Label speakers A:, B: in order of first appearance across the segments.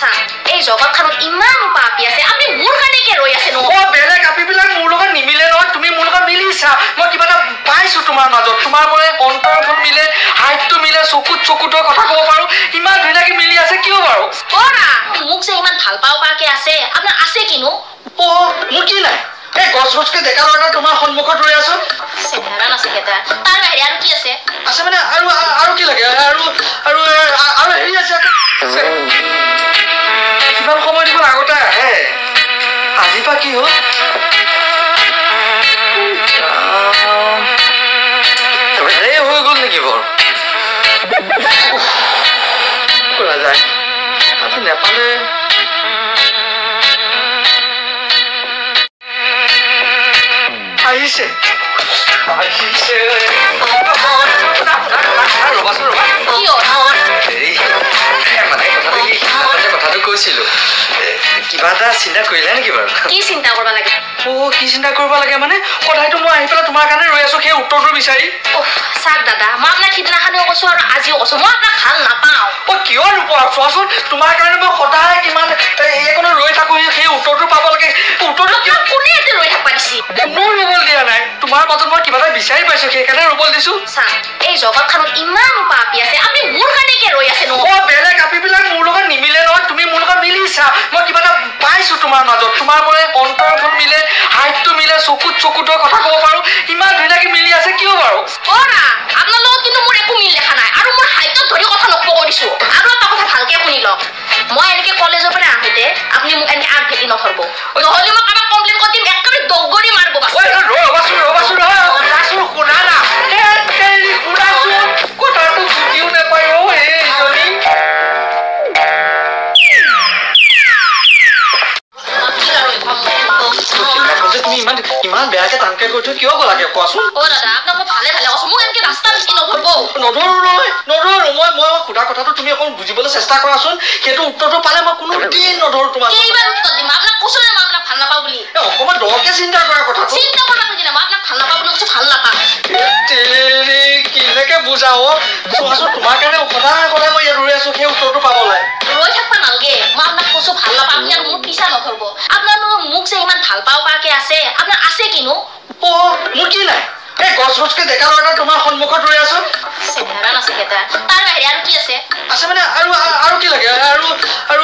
A: চাওক এই জগতখনত ইমান পাপী আছে আপুনি মোৰ কাৰণে কি ৰৈ আছে নো
B: বেলেগ আপিবিলাক মোৰ লগত নিমিলে নহয় তুমি মোৰ লগত মিলিছা মই কিবা এটা পাইছো তোমাৰ মাজত তোমাৰ মৰে অন্তৰখন মিলে হাইটটো মিলে চকুতৰ কথা ক'ব পাৰো ইমান ধুনীয়াকে মিলি আছে কিয় বাৰু
A: না মোক যে ইমান ভাল পাওঁ পাকে আছে আপোনাৰ আছে কিনো
B: মোৰ কি নাই এই গছকে ডেকা ল'ৰা তোমাৰ সন্মুখত ৰৈ আছো
A: চেহেৰা নাছে কেইটা তাৰ বাহিৰে আৰু কি আছে
B: আছে মানে আৰু কি লাগে আৰু হেৰি আছে কিমান সময় দেখোন আগতে আহে আজি বা কি হ'ল হৈ গ'ল নেকি বৰ কৰা যায় আজি নেপালে আহিছে কথাটো কৈছিলো কিবা এটা চিন্তা কৰিলা নেকি বাৰু
A: কি চিন্তা কৰিব লাগে
B: কি চিন্তা কৰিব লাগে মানে সদায়তো মই আহি পেলাই তোমাৰ কাৰণে ৰৈ আছো সেই উত্তৰটো বিচাৰি
A: চাওক দাদা মই আপোনাক সিদিনাখনেও কৈছো আৰু আজিও কৈছো মই আপোনাক ভাল নাপাওঁ
B: কিয় নোপোৱা চোৱাচোন তোমাৰ কাৰণে মই সদায় কিমান এইকণত ৰৈ থাকো সেই উত্তৰটো পাব লাগে উত্তৰটো কিয়
A: কোনে ইয়াতে ৰৈ থাকিব দিছে
B: মোৰ ৰুবল দিয়া নাই তোমাৰ মাজত মই কিবা এটা বিচাৰি পাইছো সেইকাৰণে ৰুবল দিছো
A: চাওক এই জগতখনত ইমান পাপী আছে আপুনি মোৰ কাৰণে কি ৰৈ আছে নো
B: বেলেগ আপিবিলাক মোৰ লগত নিমিলে নহয় তুমি মোৰ লগত মিলিছা মই কিবা এটা পাইছো তোমাৰ মাজত তোমাৰ মৰে অন্তৰখন মিলে হাইটটো মিলে চকুতৰ কথা ক'ব পাৰো ইমান ধুনীয়াকে মিলি আছে কিয় বাৰু
A: না আপোনাৰ লগত কিন্তু মোৰ একো মিল দেখা নাই আৰু মোৰ হাইটত ধৰি কথা নকব দিছো আৰু এটা কথা ভালকে শুনি লওক মই এনেকে কলেজৰ পৰা আহোঁতে আপুনি মোক এনেকে আগ ভেটি নধৰব নহ'লে মই কাৰোবাক কমপ্লেইন কৰি দিম একেবাৰে দগৰি মাৰিব
B: ৰবাচোন শুনা না শুনাচোন কথাটো বুজিও নাপায় এইজনী তুমি ইমান বেয়াকে টানকে কৈছো কিয় গলাকে কোৱাচোন
A: দাদা আপোনাক মই ভালে কৈছো মোক এনেকে ৰাস্তা ভেটি নধৰব
B: নধৰো মই সোধা কথাটো তুমি অকণ বুজিবলৈ চেষ্টা কৰাচোন সেইটো উত্তৰটো পালে মই কোনো দিন নধৰো তোমাক
A: কেইবাৰ উত্তৰ দিম আপোনাক কৈছো মই আপোনাক ভাল নাপাওঁ বুলি
B: অকণমান দৰকে চিন্তা কৰা কথাটো
A: চিন্তা কৰা নালাগে মই আপোনাক ভাল নাপাওঁ বুলি কৈছো ভাল নাপাওঁ
B: কেনেকে বুজাও চোৱাচোন তোমাৰ কাৰণে সদায় মই ইয়াত ৰৈ আছো সেই উত্তৰটো পাবলৈ
A: ৰৈ থাকিব নালাগে মই আপোনাক কৈছো ভাল নাপাওঁ আপুনি আৰু মোৰ পিছা নধৰব আপোনাৰ মোক যে ইমান ভাল পাওঁ পাকে আছে আপোনাৰ আছে কিনো
B: মোৰ কি নাই এই গছকে ডেকা ল'ৰা তোমাৰ সন্মুখত ৰৈ আছো
A: চেহেৰা নাছে কেইটা তাৰ বাহিৰে আৰু কি আছে
B: মানে আৰু কি লাগে আৰু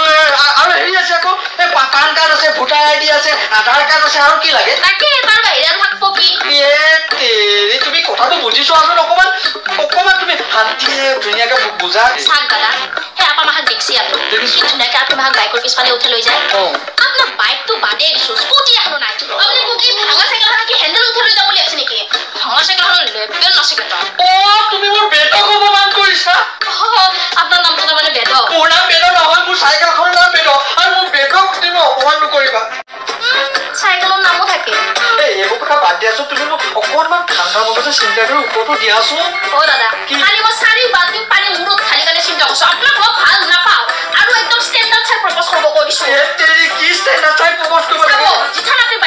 B: হেৰি আছে আকৌ এই পান কাৰ্ড আছে ভোটাৰ ID আছে আধাৰ কাৰ্ড আছে আৰু কি লাগে
A: তাকে তাৰ বাহিৰে আৰু থাকিব কি
B: তুমি কথাটো বুজিছো আছো অকণমান তুমি শান্তিয়ে ধুনীয়াকে বুজা
A: চাওক দাদা সেই আপা মাহাক দেখছি আৰু কি ধুনীয়াকে আপুনি মাহাক বাইকৰ পিছফালে উঠাই লৈ যায় আপোনাৰ বাইকটো বাদেই দিছো স্কুটি এখনো নাই আপুনি মোক এই ভাঙা চাইকেলখনৰ কি হেণ্ডেল উঠাই লৈ যাম বুলি আছে নেকি ভাঙা চাইকেলখনৰ লেভেল নাছে কেইটা
B: তুমি মোৰ বেদক অপমান কৰিছা
A: আপোনাৰ নামটো তাৰমানে বেদ
B: মোৰ নাম বেদ নহয় মোৰ চাইকেলখনৰ নাম বেদ আৰু মোৰ বেদক তুমি অপমান নকৰিবা
A: চাইকেলৰ নামো থাকে
B: এইবোৰ কথা বাদ দিয়াচোন তুমি মোক অকণমান ঠাণ্ডা মনতে চিন্তা কৰি উত্তৰটো দিয়াচোন
A: দাদা কালি মই 4 বাল্টি পানী মূৰত ঢালি কাৰণে চিন্তা কৰিছো আপোনাক মই ভাল নাপাওঁ আৰু একদম ষ্টেণ্ডাৰ্ড চাই প্ৰপ'জ কৰিব কৈছো
B: কি ষ্টেণ্ডাৰ্ড চাই প্ৰপ'জ কৰিব লাগে
A: যিথান আপুনি